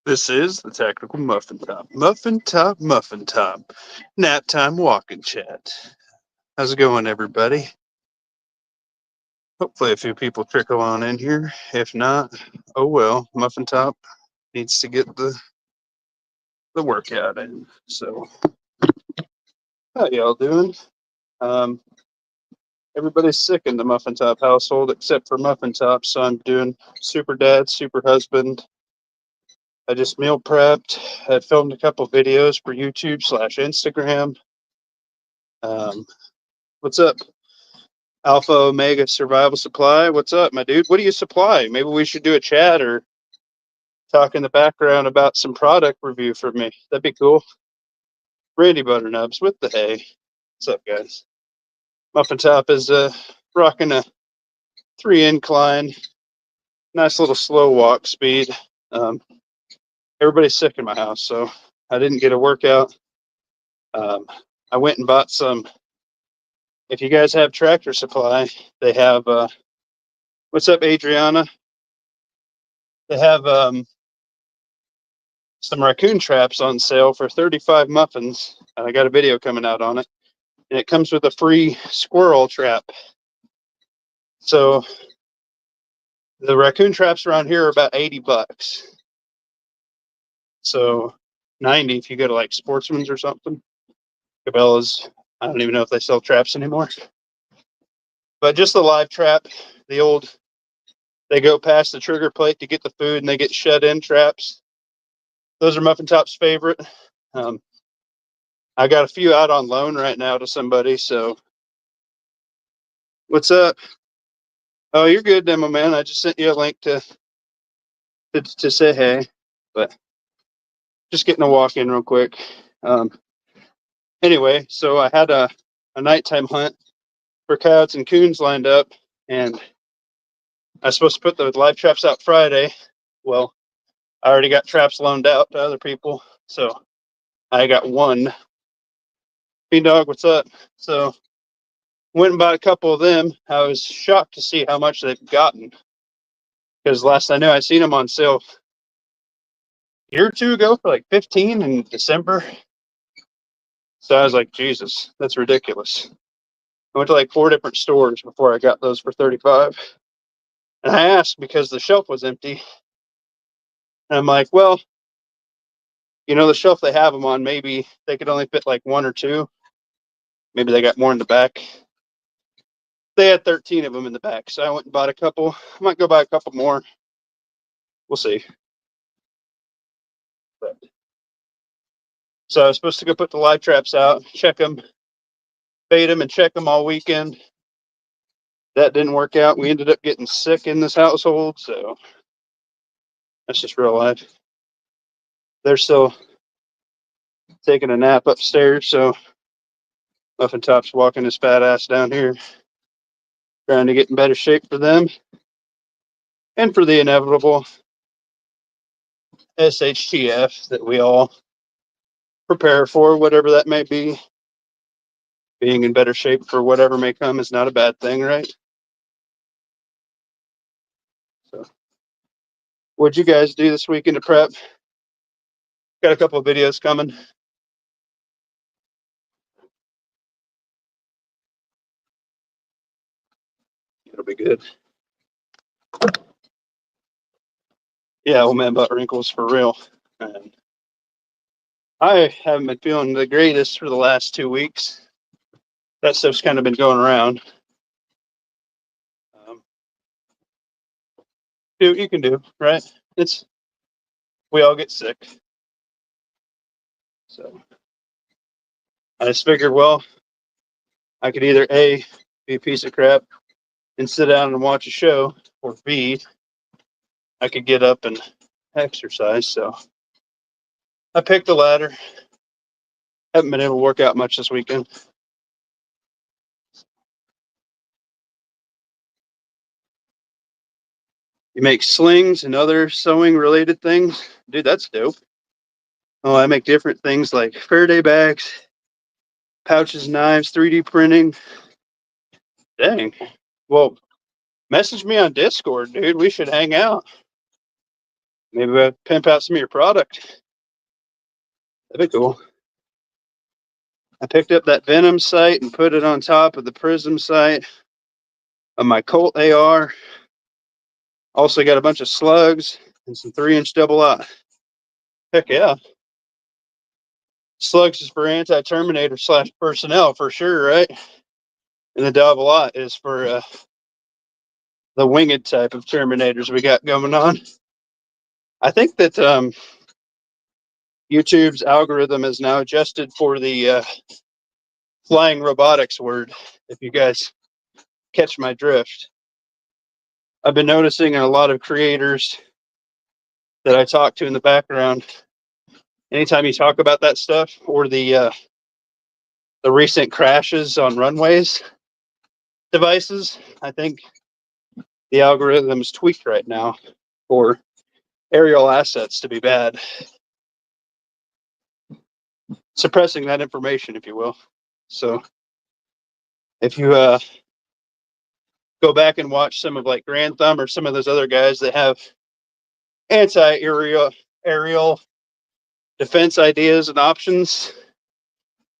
This is the Tactical Muffin Top. Muffin Top, Muffin Top. Nap time walking chat. How's it going, everybody? Hopefully, a few people trickle on in here. If not, oh well. Muffin Top needs to get the workout in. So, how y'all doing? Um, Everybody's sick in the Muffin Top household except for Muffin Top. So I'm doing super dad, super husband. I just meal prepped. I filmed a couple videos for YouTube/Instagram. What's up, Alpha Omega Survival Supply? What's up, my dude? What do you supply? Maybe we should do a chat or talk in the background about some product review for me. That'd be cool. Randy Butternubs with the hay. What's up, guys? Muffin Top is rocking a 3 incline. Nice little slow walk speed. Everybody's sick in my house, so I didn't get a workout. I went and bought some. If you guys have Tractor Supply, they have. What's up, Adriana? They have some raccoon traps on sale for 35 muffins. And I got a video coming out on it. And it comes with a free squirrel trap. So the raccoon traps around here are about $80. So 90 if you go to like Sportsman's or something. Cabela's, I don't even know if they sell traps anymore. But just the live trap, the old, they go past the trigger plate to get the food and they get shut in traps. Those are Muffin Top's favorite. I got a few out on loan right now to somebody. So what's up? Oh, you're good, Demo Man. I just sent you a link to say hey, but just getting a walk in real quick. Anyway, so I had a nighttime hunt for coyotes and coons lined up, and I was supposed to put the live traps out Friday. Well, I already got traps loaned out to other people, so I got one. Bean Dog, what's up? So went and bought a couple of them. I was shocked to see how much they've gotten, because last I knew I'd seen them on sale a year or two ago for like 15 in December. So I was like, Jesus, that's ridiculous. I went to like 4 different stores before I got those for 35. And I asked because the shelf was empty. And I'm like, well, the shelf they have them on, maybe they could only fit like 1 or 2. Maybe they got more in the back. They had 13 of them in the back. So I went and bought a couple. I might go buy a couple more. We'll see. But, so I was supposed to go put the live traps out, check them, bait them, and check them all weekend. That didn't work out. We ended up getting sick in this household. So that's just real life. They're still taking a nap upstairs. So Muffin Top's walking his fat ass down here, trying to get in better shape for them and for the inevitable SHTF that we all prepare for, whatever that may be. Being in better shape for whatever may come is not a bad thing, right? So, what'd you guys do this weekend to prep? Got a couple of videos coming. It'll be good. Yeah, old man butt wrinkles for real. And I haven't been feeling the greatest for the last 2 weeks. That stuff's kind of been going around. Do what you can do, right? We all get sick. So I just figured, well, I could either A, be a piece of crap and sit down and watch a show, or B, I could get up and exercise. So I picked the latter. Haven't been able to work out much this weekend. You make slings and other sewing related things? Dude, that's dope. Oh, I make different things like Faraday bags, pouches, knives, 3D printing. Dang. Well, message me on Discord, dude. We should hang out. Maybe we'll pimp out some of your product. That'd be cool. I picked up that Venom sight and put it on top of the Prism sight of my Colt AR. Also got a bunch of slugs and some 3-inch double aught. Heck yeah. Slugs is for anti-terminator / personnel for sure, right? And the double aught is for the winged type of terminators we got going on. I think that YouTube's algorithm is now adjusted for the flying robotics word, if you guys catch my drift. I've been noticing in a lot of creators that I talk to in the background, anytime you talk about that stuff or the recent crashes on runways devices, I think the algorithm's tweaked right now for aerial assets to be bad. Suppressing that information, if you will. So if you go back and watch some of like Grand Thumb or some of those other guys that have anti-aerial defense ideas and options,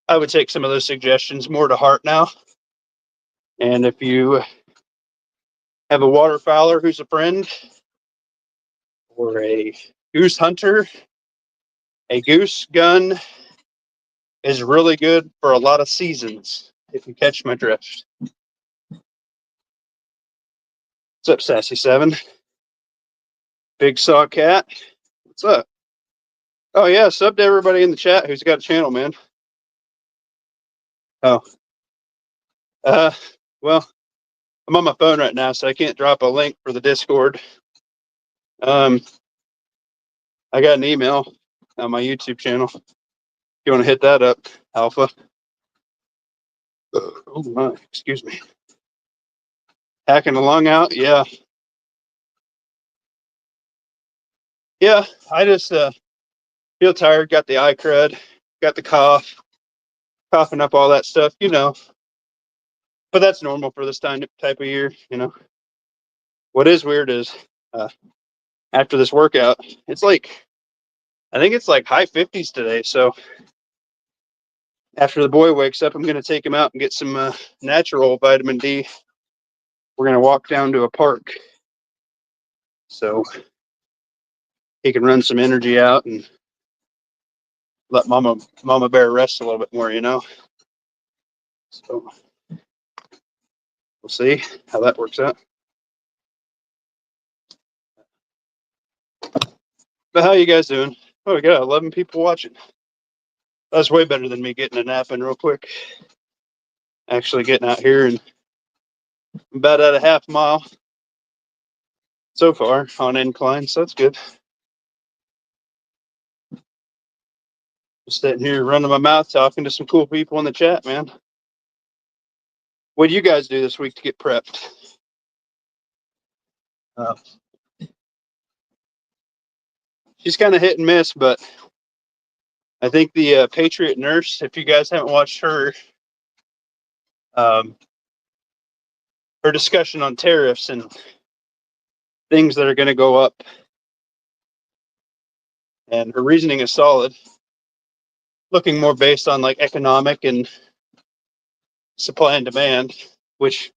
I would take some of those suggestions more to heart now. And if you have a waterfowler who's a friend, or a goose hunter, a goose gun is really good for a lot of seasons, if you catch my drift. What's up, Sassy 7? Big Saw Cat, what's up? Oh yeah, sub to everybody in the chat who's got a channel, man. Oh. Well, I'm on my phone right now, so I can't drop a link for the Discord. I got an email on my YouTube channel. If you want to hit that up, Alpha. Oh my, excuse me. Hacking the lung out, yeah. Yeah, I just feel tired, got the eye crud, got the cough, coughing up all that stuff, you know. But that's normal for this type of year, you know. What is weird is after this workout, it's like, I think it's like high 50s today. So after the boy wakes up, I'm going to take him out and get some natural vitamin D. We're going to walk down to a park so he can run some energy out and let mama bear rest a little bit more, you know. So we'll see how that works out. But how you guys doing? Oh, we got 11 people watching. That's way better than me getting a nap in real quick. Actually getting out here and about at a half mile so far on incline, so that's good. Just sitting here running my mouth talking to some cool people in the chat, man. What do you guys do this week to get prepped? She's kind of hit and miss, but I think the Patriot Nurse, if you guys haven't watched her discussion on tariffs and things that are going to go up, and her reasoning is solid, looking more based on like economic and supply and demand, which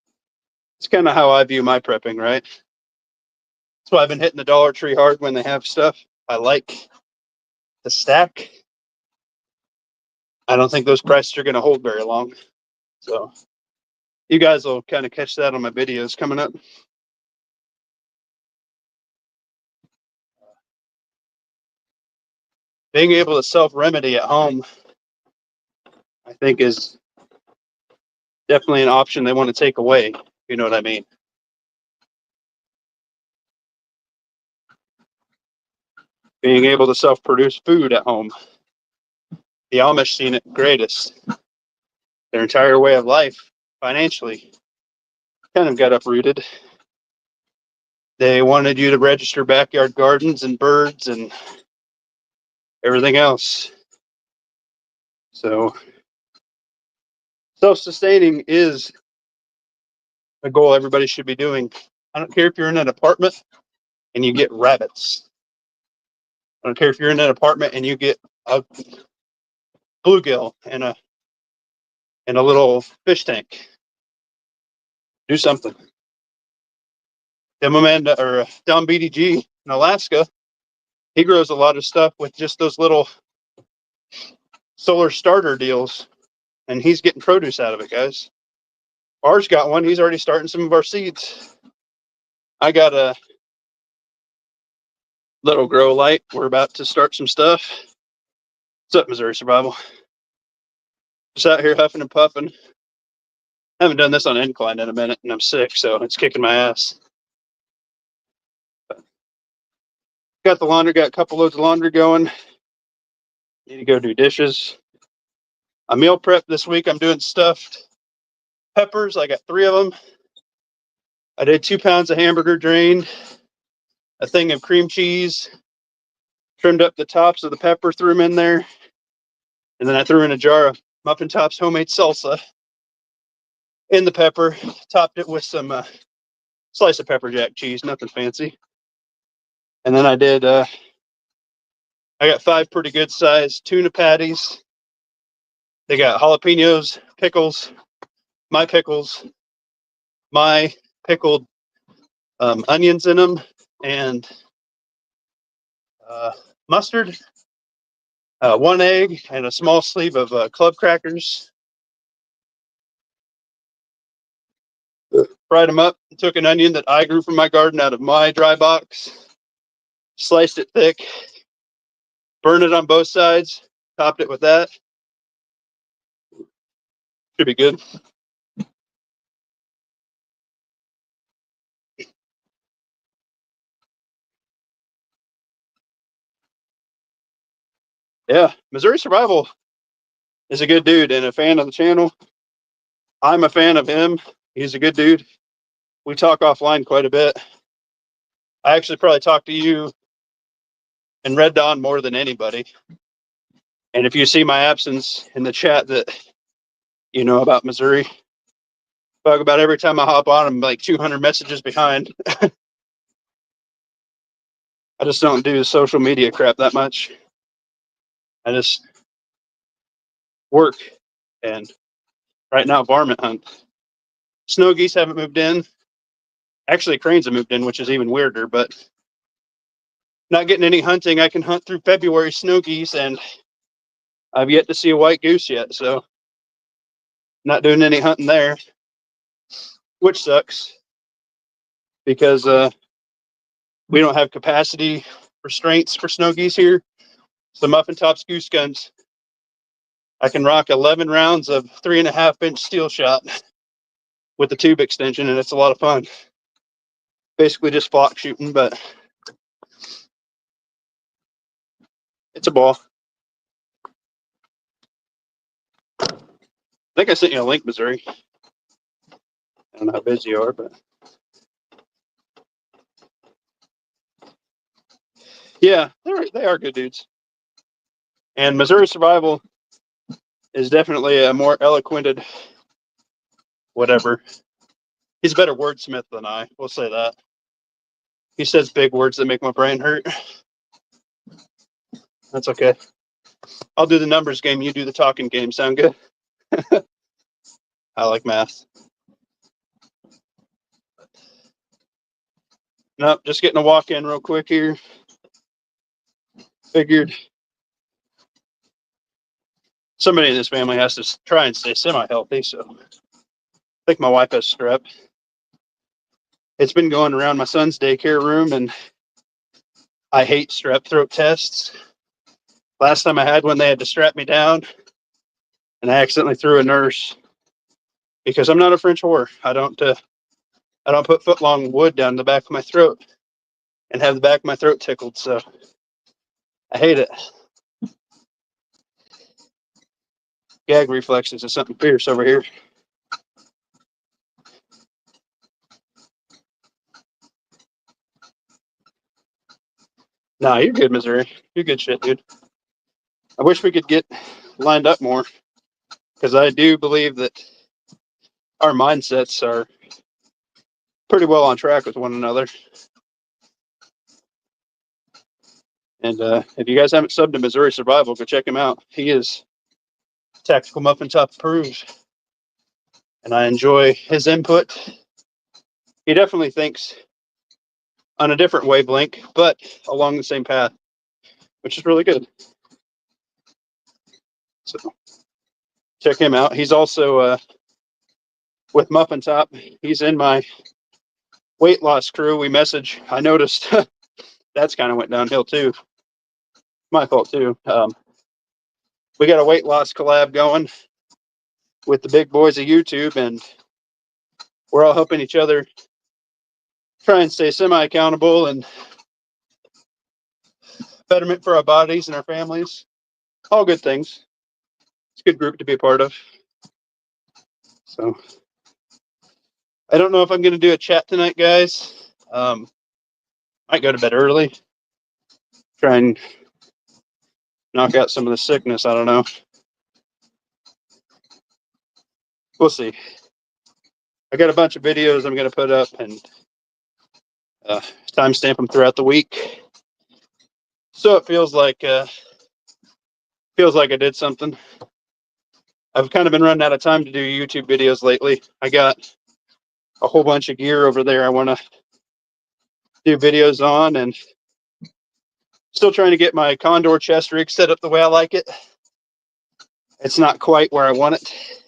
is kind of how I view my prepping, right? That's why I've been hitting the Dollar Tree hard when they have stuff I like to stack. I don't think those prices are going to hold very long. So you guys will kind of catch that on my videos coming up. Being able to self-remedy at home, I think, is definitely an option they want to take away. You know what I mean? Being able to self-produce food at home. The Amish seen it greatest. Their entire way of life, financially, kind of got uprooted. They wanted you to register backyard gardens and birds and everything else. So self-sustaining is a goal everybody should be doing. I don't care if you're in an apartment and you get rabbits. I don't care if you're in an apartment and you get a bluegill and a little fish tank. Do something. Then my man, or Don BDG in Alaska, he grows a lot of stuff with just those little solar starter deals, and he's getting produce out of it, guys. Ours got one. He's already starting some of our seeds. I got a little grow light. We're about to start some stuff. What's up, Missouri Survival? Just out here huffing and puffing. I haven't done this on incline in a minute, and I'm sick, so it's kicking my ass. Got the laundry, got a couple loads of laundry going. Need to go do dishes. A meal prep this week. I'm doing stuffed peppers. I got 3 of them. I did 2 pounds of hamburger drained, a thing of cream cheese, trimmed up the tops of the pepper, threw them in there, and then I threw in a jar of Muffin Tops homemade salsa in the pepper, topped it with some slice of pepper jack cheese, nothing fancy. And then I got 5 pretty good sized tuna patties. They got jalapenos, pickles, my pickled onions in them, and mustard, 1 egg, and a small sleeve of club crackers. Fried them up. Took an onion that I grew from my garden out of my dry box, sliced it thick, burned it on both sides, topped it with that. Should be good. Yeah, Missouri Survival is a good dude and a fan of the channel. I'm a fan of him. He's a good dude. We talk offline quite a bit. I actually probably talk to you and Red Dawn more than anybody. And if you see my absence in the chat that you know about Missouri, talk about every time I hop on, I'm like 200 messages behind. I just don't do social media crap that much. I just work, and right now varmint hunt. Snow geese haven't moved in. Actually, cranes have moved in, which is even weirder, but not getting any hunting. I can hunt through February snow geese, and I've yet to see a white goose yet, so not doing any hunting there, which sucks because we don't have capacity restraints for snow geese here. So Muffin Tops goose guns, I can rock 11 rounds of 3.5-inch steel shot with the tube extension, and it's a lot of fun. Basically just flock shooting, but it's a ball. I think I sent you a link, Missouri. I don't know how busy you are, but yeah, they are good dudes. And Missouri Survival is definitely a more eloquented whatever. He's a better wordsmith than I, we'll say that. He says big words that make my brain hurt. That's okay. I'll do the numbers game, you do the talking game. Sound good? I like math. Nope, just getting a walk in real quick here. Figured somebody in this family has to try and stay semi-healthy, so I think my wife has strep. It's been going around my son's daycare room, and I hate strep throat tests. Last time I had one, they had to strap me down, and I accidentally threw a nurse because I'm not a French whore. I don't put foot-long wood down the back of my throat and have the back of my throat tickled, so I hate it. Gag reflexes is something fierce over here. Nah, you're good, Missouri. You're good shit, dude. I wish we could get lined up more, because I do believe that our mindsets are pretty well on track with one another. And if you guys haven't subbed to Missouri Survival, go check him out. He is Tactical Muffin Top approved, and I enjoy his input. He definitely thinks on a different wavelength, but along the same path, which is really good. So check him out. He's also with Muffin Top. He's in my weight loss crew. We message. I noticed that's kind of went downhill too. My fault too. We got a weight loss collab going with the big boys of YouTube, and we're all helping each other try and stay semi-accountable and betterment for our bodies and our families. All good things. It's a good group to be a part of. So I don't know if I'm going to do a chat tonight, guys. Might go to bed early. Try and knock out some of the sickness. I don't know. We'll see. I got a bunch of videos I'm going to put up and timestamp them throughout the week, so it feels like I did something. I've kind of been running out of time to do YouTube videos lately. I got a whole bunch of gear over there I want to do videos on, and still trying to get my Condor chest rig set up the way I like it. It's not quite where I want it,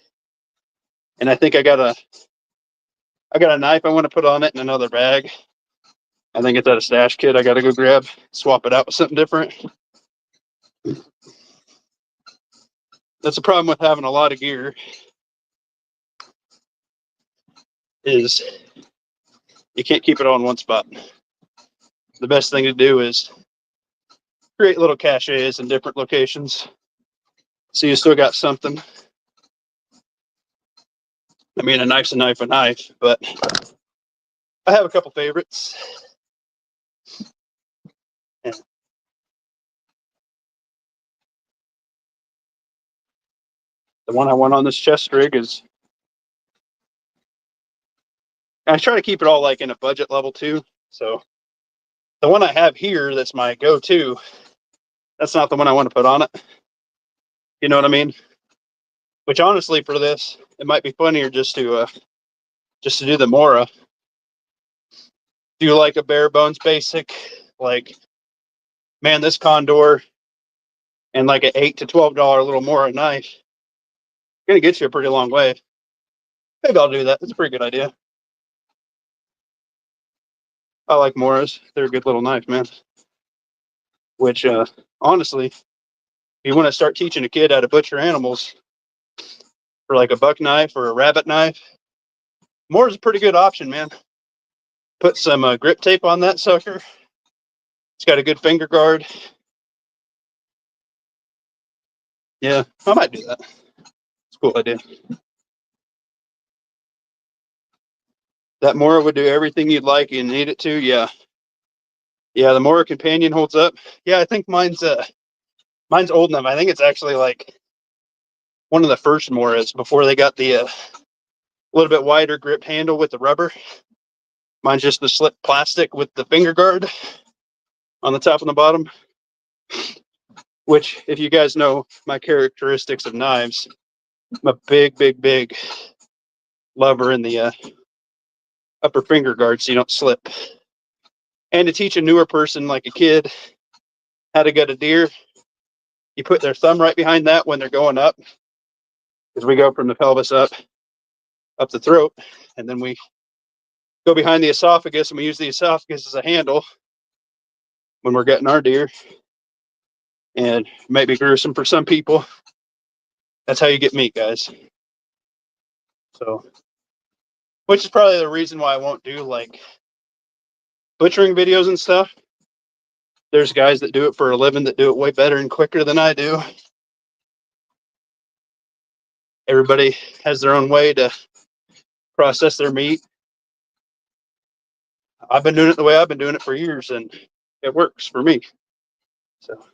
and I think I got a knife I want to put on it in another bag. I think it's at a stash kit I got to go grab, swap it out with something different. That's the problem with having a lot of gear, is you can't keep it all in one spot. The best thing to do is create little caches in different locations, so you still got something. I mean, a knife's a knife, but I have a couple favorites. Yeah. The one I want on this chest rig is, I try to keep it all like in a budget level too. So the one I have here that's my go-to, that's not the one I want to put on it. You know what I mean? Which honestly, for this, it might be funnier just to do the Mora. Do like a bare bones basic, like, man, this Condor and like an $8 to $12 little Mora knife gonna get you a pretty long way. Maybe I'll do that. That's a pretty good idea. I like Moras. They're a good little knife, man. Which, honestly, if you want to start teaching a kid how to butcher animals for like a buck knife or a rabbit knife, Mora's a pretty good option, man. Put some grip tape on that sucker. It's got a good finger guard. Yeah, I might do that. It's a cool idea. That Mora would do everything you'd like and need it to. Yeah. Yeah, the Mora Companion holds up. Yeah, I think mine's old enough. I think it's actually like one of the first Moras before they got the little bit wider grip handle with the rubber. Mine's just the slip plastic with the finger guard on the top and the bottom. Which, if you guys know my characteristics of knives, I'm a big lover in the upper finger guard so you don't slip. And to teach a newer person, like a kid, how to gut a deer, you put their thumb right behind that when they're going up, because we go from the pelvis up the throat, and then we go behind the esophagus, and we use the esophagus as a handle when we're gutting our deer. And it might be gruesome for some people. That's how you get meat, guys. So, which is probably the reason why I won't do like butchering videos and stuff. There's guys that do it for a living that do it way better and quicker than I do. Everybody has their own way to process their meat. I've been doing it the way I've been doing it for years, and it works for me. So,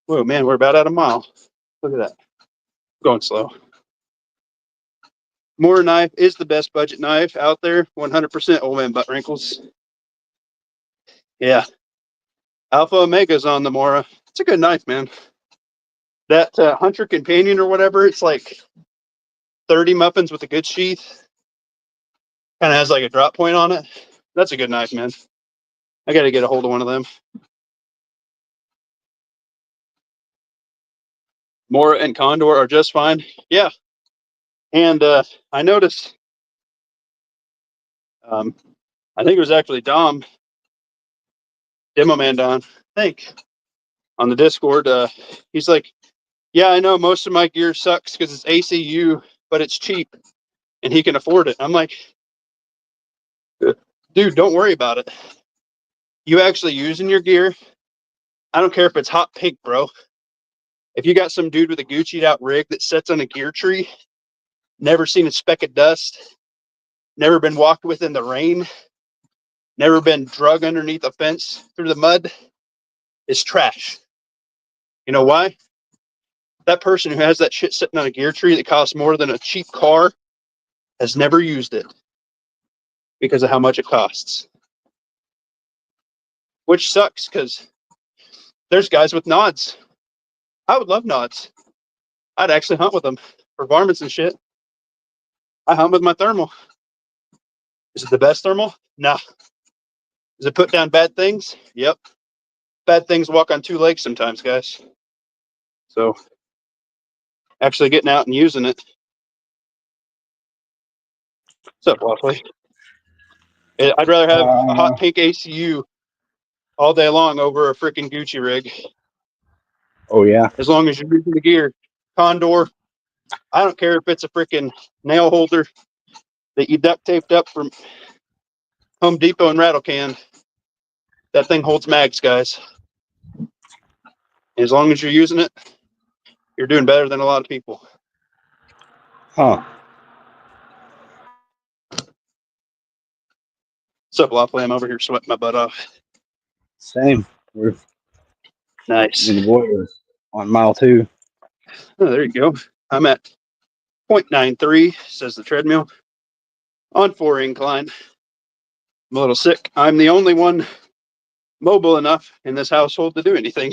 whoa, man, we're about at a mile. Look at that. Going slow. Mora knife is the best budget knife out there. 100% old man butt wrinkles. Yeah. Alpha Omega's on the Mora. It's a good knife, man. That Hunter Companion or whatever, it's like 30 muffins with a good sheath. Kind of has like a drop point on it. That's a good knife, man. I got to get a hold of one of them. Mora and Condor are just fine. Yeah. And I noticed, I think it was actually Dom, Demo Man Don, I think, on the Discord. He's like, yeah, I know most of my gear sucks because it's ACU, but it's cheap and he can afford it. I'm like, dude, don't worry about it. You actually using your gear. I don't care if it's hot pink, bro. If you got some dude with a Gucci'd out rig that sits on a gear tree, never seen a speck of dust, never been walked with in the rain, never been drug underneath a fence through the mud, is trash. You know why? That person who has that shit sitting on a gear tree that costs more than a cheap car has never used it because of how much it costs. Which sucks because there's guys with nods. I would love nods. I'd actually hunt with them for varmints and shit. I hunt with my thermal. Is it the best thermal? No. Does it put down bad things? Yep. Bad things walk on two legs sometimes, guys. So actually getting out and using it. What's up, Waffly? I'd rather have a hot pink ACU all day long over a freaking Gucci rig. Oh, yeah. As long as you're using the gear. Condor, I don't care if it's a freaking nail holder that you duct taped up from Home Depot and rattle can. That thing holds mags, guys. As long as you're using it, you're doing better than a lot of people. Huh. What's up, Waffly? I'm over here sweating my butt off. Same. We're Nice. in the boilers on mile 2. Oh, there you go. I'm at 0.93, says the treadmill, on 4 incline. I'm a little sick. I'm the only one mobile enough in this household to do anything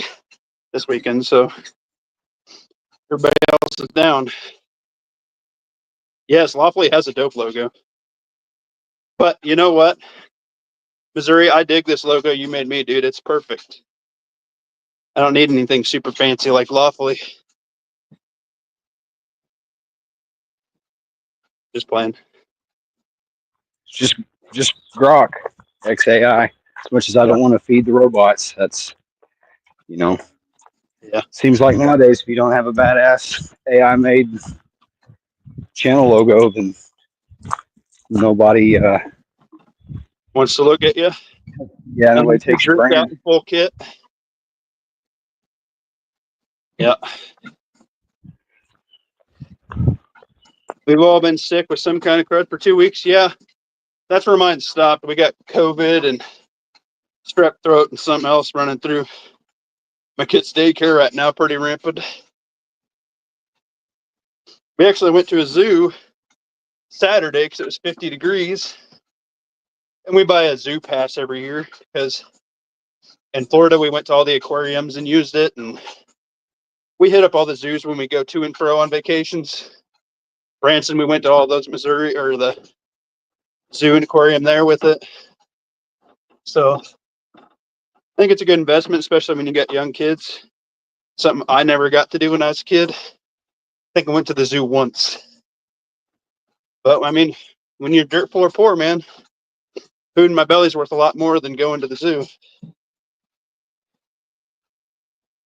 this weekend, so everybody else is down. Yes, Lawfully has a dope logo. But you know what? Missouri, I dig this logo you made me, dude. It's perfect. I don't need anything super fancy like Lawfully. Just playing. Just Grok XAI. As much as I don't want to feed the robots, that's, Yeah. Seems like nowadays if you don't have a badass AI made channel logo, then nobody Wants to look at you. Yeah, nobody takes your Out brand. in full kit. Yeah. We've all been sick with some kind of crud for 2 weeks. Yeah. That's where mine stopped. We got COVID and strep throat and something else running through my kid's daycare right now, pretty rampant. We actually went to a zoo Saturday because it was 50 degrees. And we buy a zoo pass every year because in Florida, we went to all the aquariums and used it. And we hit up all the zoos when we go to and fro on vacations. Branson, we went to all those Missouri or the zoo and aquarium there with it. So I think it's a good investment, especially when you got young kids. Something I never got to do when I was a kid. I think I went to the zoo once. But I mean, when you're dirt poor, man, food in my belly's worth a lot more than going to the zoo.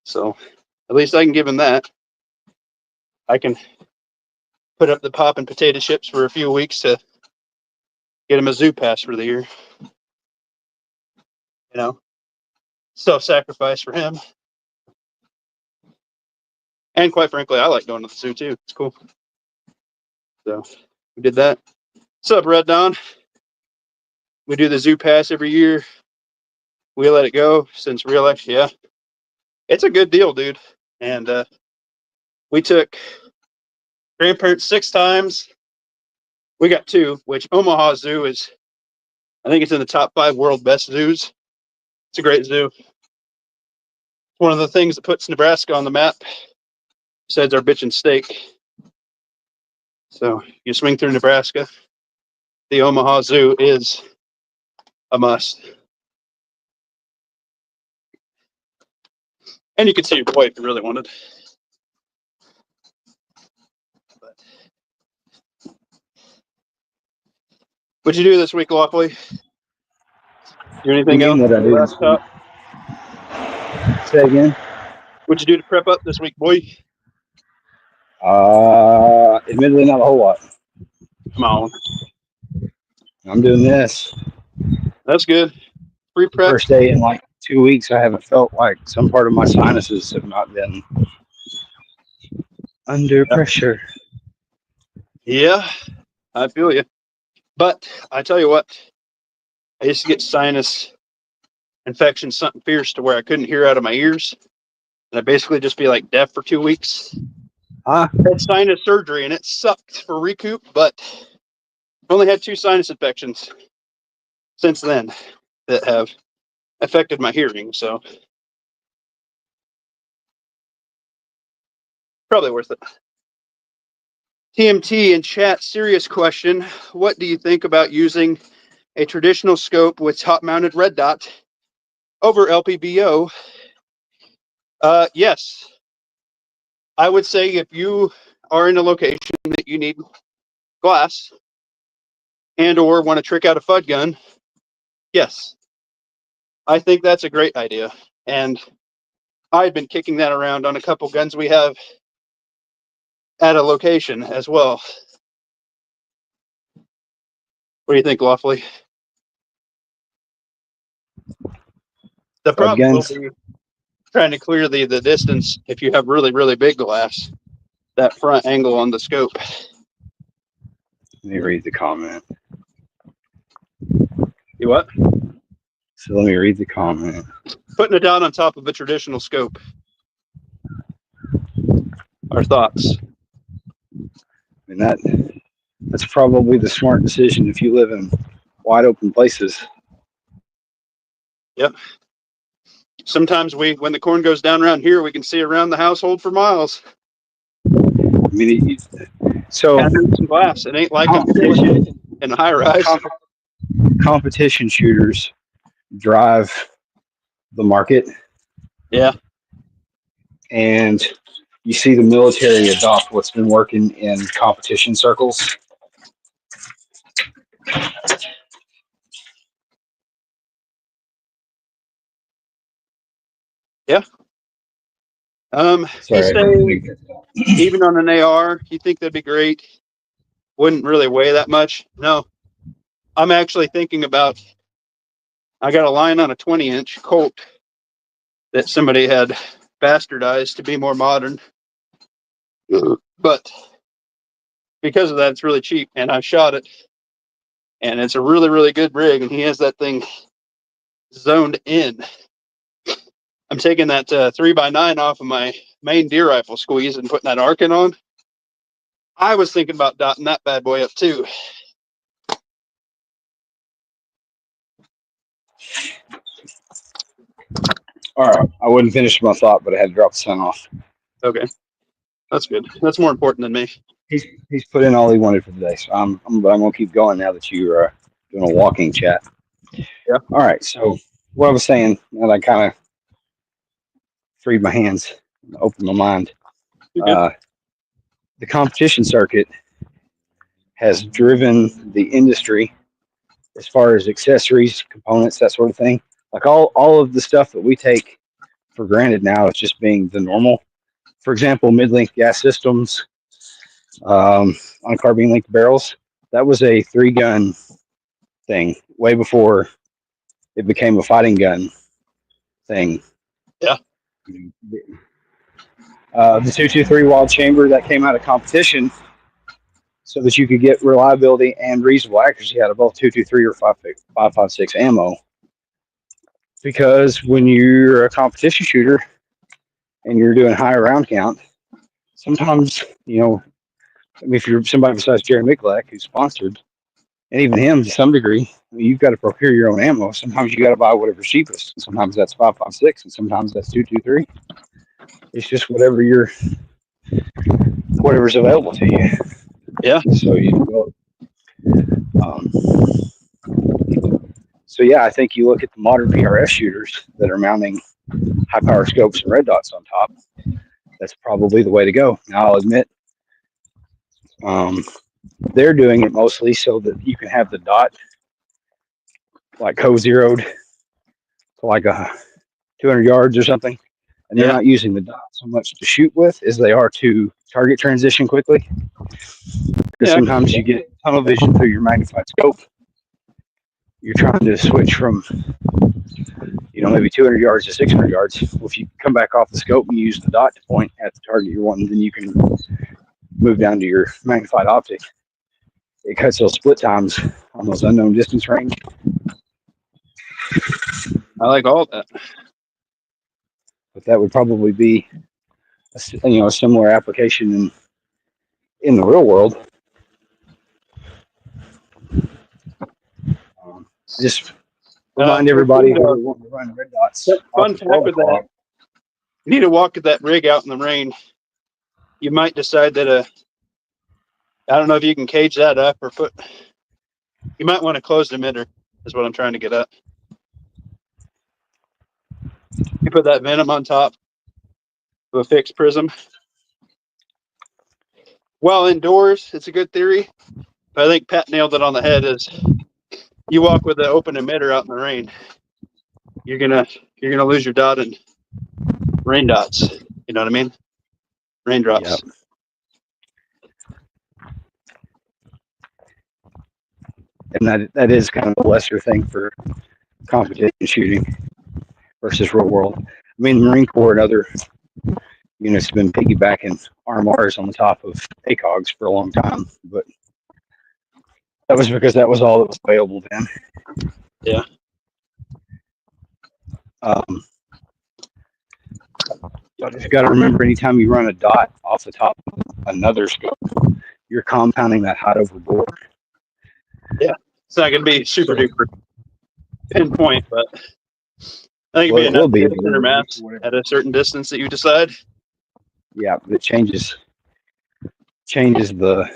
So at least I can give him that. I can put up the pop and potato chips for a few weeks to get him a zoo pass for the year. Self-sacrifice for him. And quite frankly, I like going to the zoo too. It's cool. So we did that. What's up, Red Dawn? We do the zoo pass every year. We let it go since re-election. Yeah. It's a good deal, dude. And we took grandparents 6 times. We got 2, which Omaha Zoo is, I think it's in the top 5 world best zoos. It's a great zoo. one of the things that puts Nebraska on the map, besides our bitchin' steak. So you swing through Nebraska, the Omaha Zoo is a must. And you could see your boy if you really wanted. But what'd you do this week, Lawfully? Do anything else? What I do this week? Say again. What'd you do to prep up this week, boy? Admittedly, not a whole lot. Come on. I'm doing this. That's good. Free prep. First day in like 2 weeks, I haven't felt like some part of my sinuses have not been under pressure. Yeah, I feel you. But I tell you what, I used to get sinus infection, something fierce to where I couldn't hear out of my ears. And I'd basically just be like deaf for 2 weeks. Huh? I had sinus surgery and it sucked for recoup, but I've only had 2 sinus infections since then that have affected my hearing. So probably worth it. TMT in chat, serious question. What do you think about using a traditional scope with top-mounted red dot over LPBO? Yes. I would say if you are in a location that you need glass and or want to trick out a FUD gun, yes. I think that's a great idea. And I've been kicking that around on a couple guns we have at a location as well. What do you think, Lawfully? The problem will be trying to clear the distance if you have really, really big glass, that front angle on the scope. Let me read the comment. You what? So let me read the comment. Putting it down on top of a traditional scope. Our thoughts. And that's probably the smart decision if you live in wide open places. Yep. Sometimes when the corn goes down around here, we can see around the household for miles. I mean, so some glass. It ain't like competition in a high rise. Competition shooters drive the market. Yeah. And you see the military adopt what's been working in competition circles. Yeah. He's saying even on an AR, you think that'd be great. Wouldn't really weigh that much. No. I'm actually thinking about, I got a line on a 20-inch Colt that somebody had bastardized to be more modern. But because of that, it's really cheap. And I shot it. And it's a really, really good rig. And he has that thing zoned in. I'm taking that 3x9 off of my main deer rifle squeeze and putting that Arkin on. I was thinking about dotting that bad boy up too. All right. I wouldn't finish my thought, but I had to drop the sun off. Okay. That's good. That's more important than me. He's put in all he wanted for today. So I'm going to keep going now that you're doing a walking chat. Yeah. All right. So what I was saying, and I kind of freed my hands, opened my mind. The competition circuit has driven the industry as far as accessories, components, that sort of thing. Like all of the stuff that we take for granted now is just being the normal. For example, mid-length gas systems on carbine linked barrels. That was a 3-gun thing way before it became a fighting gun thing. Yeah. The 223 wall chamber that came out of competition so that you could get reliability and reasonable accuracy out of both 223 or 5.56 ammo. Because when you're a competition shooter and you're doing higher round count, sometimes, if you're somebody besides Jerry Mikulak, who's sponsored, And even him, to some degree, you've got to procure your own ammo. Sometimes you got to buy whatever's cheapest. Sometimes that's 5.56, and sometimes that's 2.23. It's just whatever's available to you. Yeah. So you go. Um, so yeah, I think you look at the modern PRS shooters that are mounting high power scopes and red dots on top. That's probably the way to go. Now I'll admit, they're doing it mostly so that you can have the dot like co-zeroed to like 200 yards or something, and they're Yeah. not using the dot so much to shoot with as they are to target transition quickly. Because Yeah. sometimes you get tunnel vision through your magnified scope. You're trying to switch from, maybe 200 yards to 600 yards. Well, if you come back off the scope and use the dot to point at the target you're wanting, then you can move down to your magnified optic. It cuts those split times on those unknown distance range. I like all that. But that would probably be a similar application in the real world. Just remind everybody who want to run red dots off Fun the fact 12 with o'clock. that, you need to walk that rig out in the rain. You might decide that I don't know if you can cage that up or you might want to close the emitter, is what I'm trying to get at. You put that Venom on top of a fixed prism. Well, indoors, it's a good theory. But I think Pat nailed it on the head. Is you walk with the open emitter out in the rain, you're gonna lose your dot and rain dots. You know what I mean? Raindrops. Yep. And that is kind of a lesser thing for competition shooting versus real world. I mean, the Marine Corps and other units have been piggybacking RMRs on the top of ACOGs for a long time, but that was because that was all that was available then. Yeah. You just got to remember, anytime you run a dot off the top of another scope, you're compounding that hot over bore. Yeah. It's not going to be super duper pinpoint, but I think it'd be enough to hit a center mass at a certain distance that you decide. Yeah, it changes the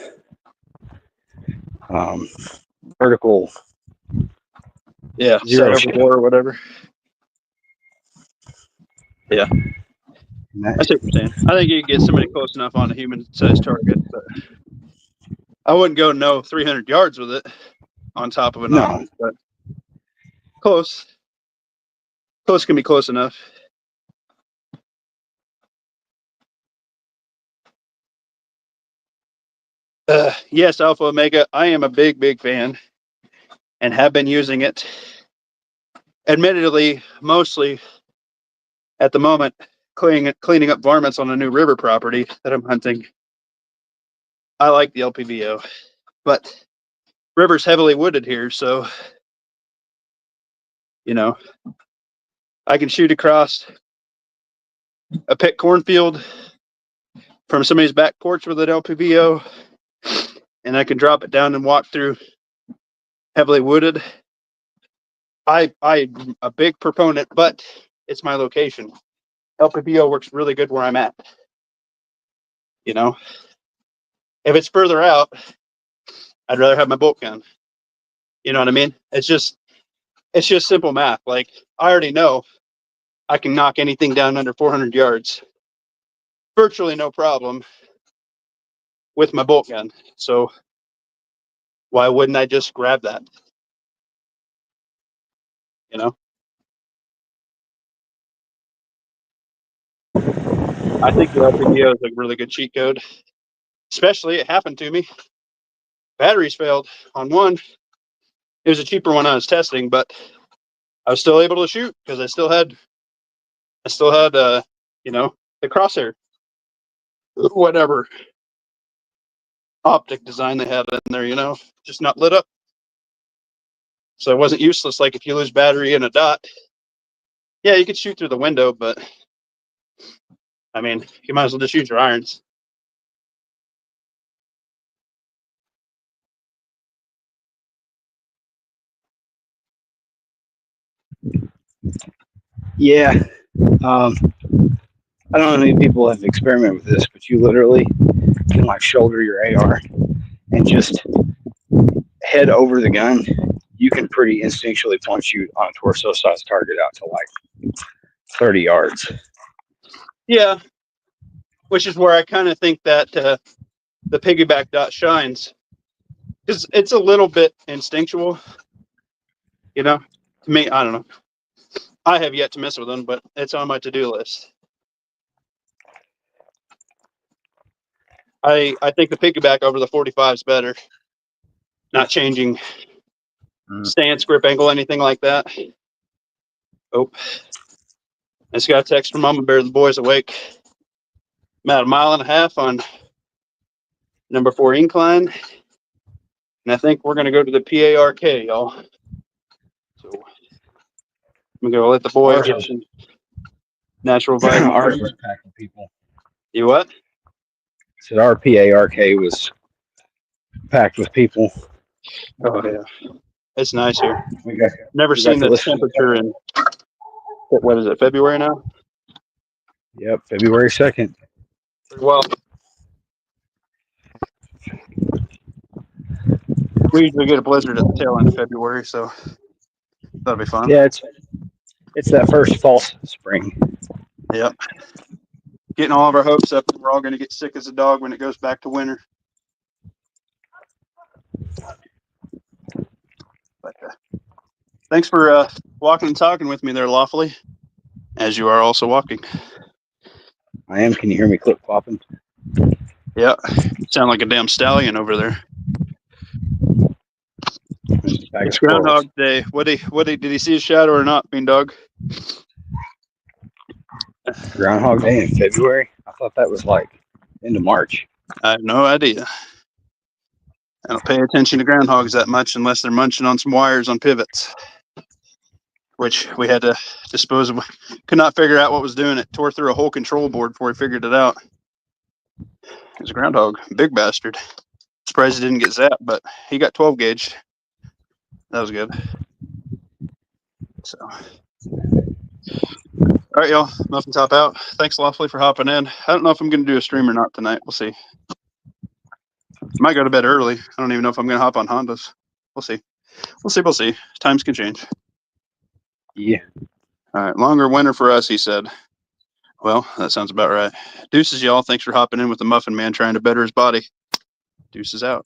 vertical. Yeah, zero set over bore or whatever. Yeah. I see what you're saying. I think you can get somebody close enough on a human-sized target, but I wouldn't go 300 yards with it on top of an object, but close. Close can be close enough. Yes, Alpha Omega. I am a big fan and have been using it. Admittedly, mostly at the moment, cleaning up varmints on a new river property that I'm hunting. I like the LPVO, but river's heavily wooded here, so I can shoot across a pit cornfield from somebody's back porch with an LPVO, and I can drop it down and walk through heavily wooded. I'm a big proponent, but it's my location. LPVO works really good where I'm at. If it's further out, I'd rather have my bolt gun. You know what I mean? It's just simple math. Like, I already know I can knock anything down under 400 yards, virtually no problem, with my bolt gun. So why wouldn't I just grab that? I think the LPVO is a really good cheat code. Especially, it happened to me. Batteries failed on one. It was a cheaper one I was testing, but I was still able to shoot because I still had the crosshair, whatever optic design they had in there, just not lit up. So it wasn't useless. Like, if you lose battery in a dot, yeah, you could shoot through the window, but I mean, you might as well just use your irons. Yeah. I don't know how many people have experimented with this, but you literally can like shoulder your AR and just head over the gun. You can pretty instinctually point shoot on a torso size target out to like 30 yards. Yeah, which is where I kind of think that the piggyback dot shines, because it's a little bit instinctual. You know, to me, I don't know. I have yet to mess with them, but it's on my to-do list. I think the piggyback over the 45 is better. Not changing stance, grip angle, anything like that. Oh, I just got a text from Mama Bear. The boys awake. I'm at 1.5 miles on number 4 incline, and I think we're gonna go to the PARK, y'all. So I'm gonna go let the boys get some natural vitamin. Ours was packed with people. You what? So our PARK was packed with people. Oh yeah, it's nice here. We Never got seen to this listen to temperature in what is it? February now? Yep, February 2nd. Well, we usually get a blizzard at the tail end of February, so that'll be fun. Yeah, it's that first false spring. Yep. Getting all of our hopes up, and we're all going to get sick as a dog when it goes back to winter. But thanks for walking and talking with me there, Lawfully, as you are also walking. I am. Can you hear me clip clopping? Yeah, sound like a damn stallion over there. It's Groundhog Day. Did he see his shadow or not, Bean Dog? Groundhog Day in February? I thought that was like into March. I have no idea. I don't pay attention to groundhogs that much unless they're munching on some wires on pivots, which we had to dispose of. Could not figure out what was doing it. Tore through a whole control board before we figured it out. It was a groundhog, big bastard. Surprised he didn't get zapped, but he got 12 gauge. That was good. So, all right, y'all. Muffin top out. Thanks, Lawfully, for hopping in. I don't know if I'm going to do a stream or not tonight. We'll see. Might go to bed early. I don't even know if I'm going to hop on Hondas. We'll see. We'll see. Times can change. Yeah. All right. Longer winter for us, he said. Well, that sounds about right. Deuces, y'all. Thanks for hopping in with the Muffin Man trying to better his body. Deuces out.